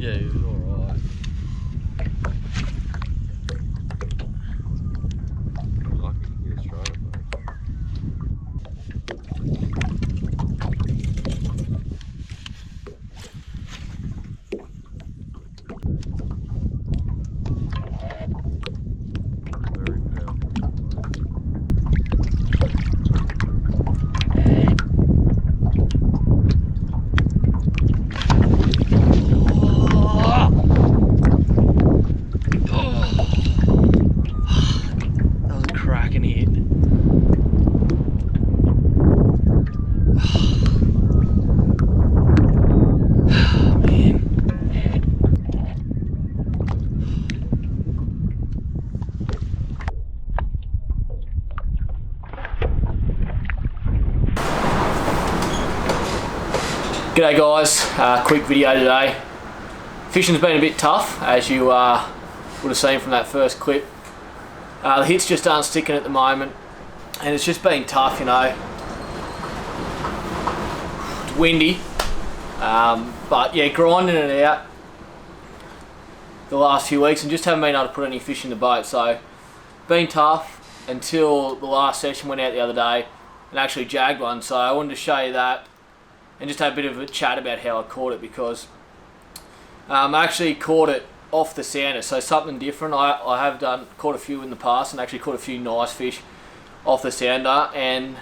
Yeah, he was alright. Lucky he was straight up, mate. Very powerful. That was a cracking hit. Man. G'day guys, quick video today. Fishing's been a bit tough, as you would have seen from that first clip. The hits just aren't sticking at the moment, and it's just been tough, you know. It's windy, but yeah, grinding it out the last few weeks and just haven't been able to put any fish in the boat. So, been tough until the last session went out the other day and actually jagged one. So I wanted to show you that and just have a bit of a chat about how I caught it, because I actually caught it off the sounder, so something different. I have caught a few in the past and actually caught a few nice fish off the sounder, and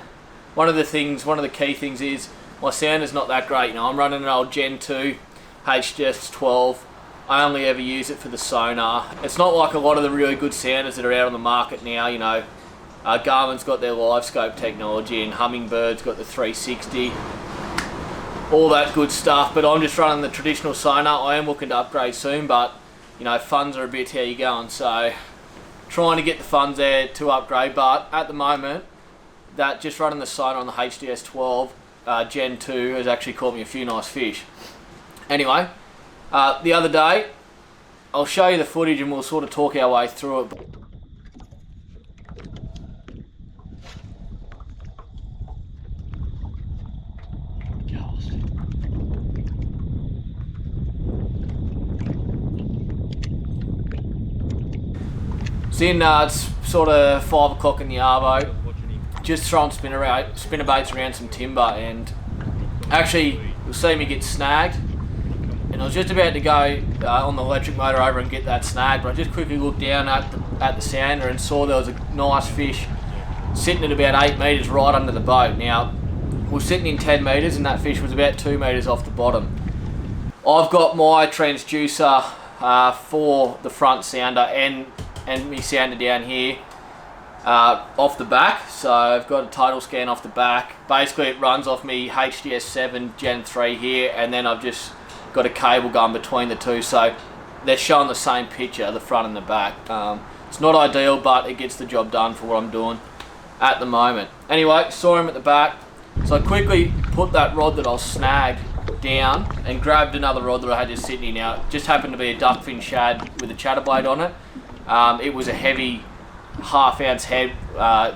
one of the key things is my sounder's not that great. You know, I'm running an old Gen 2 HDS 12. I only ever use it for the sonar. It's not like a lot of the really good sounders that are out on the market now, you know. Garmin's got their live scope technology and Hummingbird's got the 360. All that good stuff, but I'm just running the traditional sonar. I am looking to upgrade soon, but you know, funds are a bit how you going, so trying to get the funds there to upgrade. But at the moment, that just running the sonar on the HDS 12 Gen 2 has actually caught me a few nice fish. Anyway, the other day, I'll show you the footage and we'll sort of talk our way through it. It's sort of 5 o'clock in the arvo, just throwing spinner baits around some timber, and actually you'll see me get snagged, and I was just about to go on the electric motor over and get that snag, but I just quickly looked down at the sounder and saw there was a nice fish sitting at about 8 metres right under the boat. Now, we're sitting in 10 metres and that fish was about 2 metres off the bottom. I've got my transducer for the front sounder and me sounder down here off the back, so I've got a total scan off the back. Basically it runs off me HDS 7 Gen 3 here, and then I've just got a cable going between the two, so they're showing the same picture, the front and the back. It's not ideal, but it gets the job done for what I'm doing at the moment. Anyway, saw him at the back, so I quickly put that rod that I was snagged down and grabbed another rod that I had just sitting here. Now, it just happened to be a duckfin shad with a chatterblade on it. It was a heavy half-ounce head,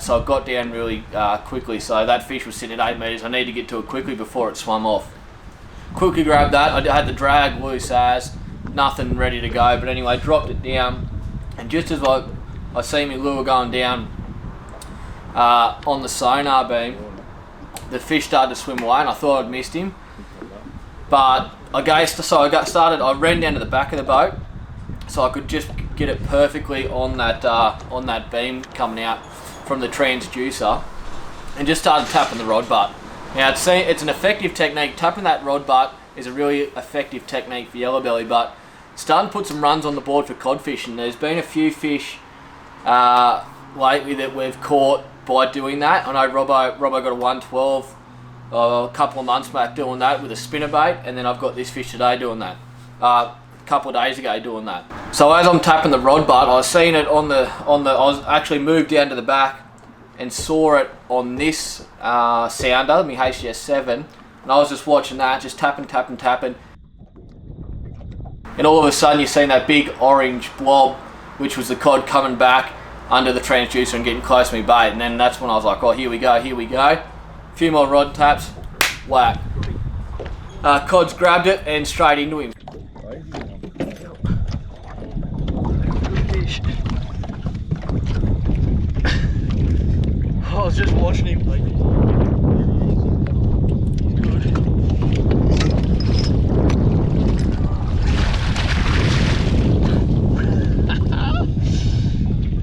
so I got down really quickly. So that fish was sitting at 8 metres. I needed to get to it quickly before it swam off. Quickly grabbed that. I had the drag loose as, nothing ready to go. But anyway, dropped it down, and just as I see my lure going down on the sonar beam, the fish started to swim away, and I thought I'd missed him. But I ran down to the back of the boat, so I could just get it perfectly on that beam coming out from the transducer, and just started tapping the rod butt. Now it's an effective technique. Tapping that rod butt is a really effective technique for yellow belly, but starting to put some runs on the board for cod fishing. There's been a few fish lately that we've caught by doing that. I know Robbo got a 112 a couple of months back doing that with a spinnerbait, and then I've got this fish today doing that. A couple of days ago doing that. So as I'm tapping the rod butt, I was seeing it I was actually moved down to the back and saw it on this sounder, my HDS 7, and I was just watching that, just tapping, and all of a sudden you've seen that big orange blob, which was the cod coming back under the transducer and getting close to me bait, and then that's when I was like, oh, here we go. A few more rod taps, whack. Cod's grabbed it and straight into him. fish. I was just watching him. He's good.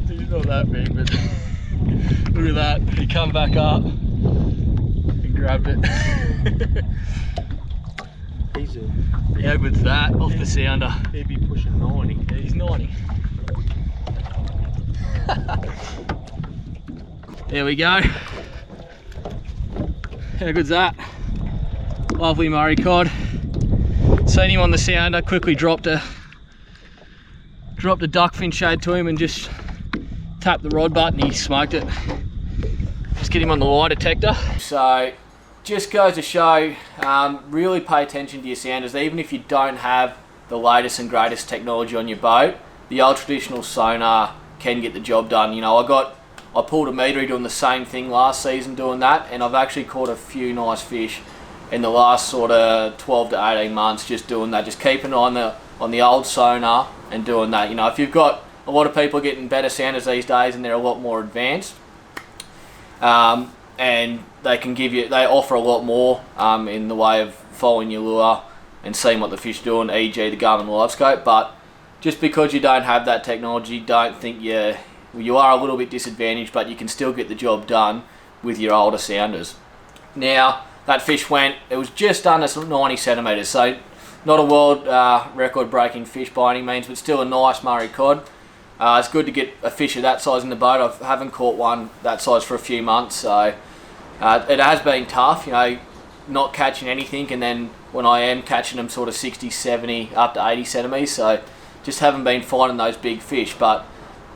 He's not that big, but look at that. He come back up and grabbed it. How good's that? Off the sounder. He'd be pushing 90. Yeah, he's 90. There we go. How good's that? Lovely Murray Cod. Seen him on the sounder, quickly dropped a duckfin shade to him and just tapped the rod button. He smoked it. Just get him on the lie detector. So just goes to show, really pay attention to your sounders. Even if you don't have the latest and greatest technology on your boat, the old traditional sonar can get the job done. You know, I pulled a metery doing the same thing last season doing that, and I've actually caught a few nice fish in the last sort of 12 to 18 months just doing that, just keeping an eye on the old sonar and doing that. You know, if you've got a lot of people getting better sounders these days and they're a lot more advanced, and they offer a lot more in the way of following your lure and seeing what the fish are doing, e.g. the Garmin Live Scope. But just because you don't have that technology, don't think you are a little bit disadvantaged, but you can still get the job done with your older sounders. Now, that fish it was just under 90 centimetres, so not a world record breaking fish by any means, but still a nice Murray Cod. It's good to get a fish of that size in the boat. I haven't caught one that size for a few months, so it has been tough, you know, not catching anything, and then when I am catching them sort of 60, 70, up to 80 centimetres, so just haven't been finding those big fish. But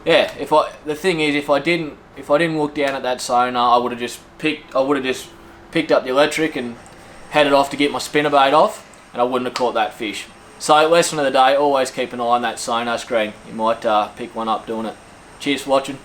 yeah, the thing is, if I didn't look down at that sonar, I would have just picked up the electric and headed off to get my spinnerbait off, and I wouldn't have caught that fish. So lesson of the day: always keep an eye on that sonar screen. You might pick one up doing it. Cheers for watching.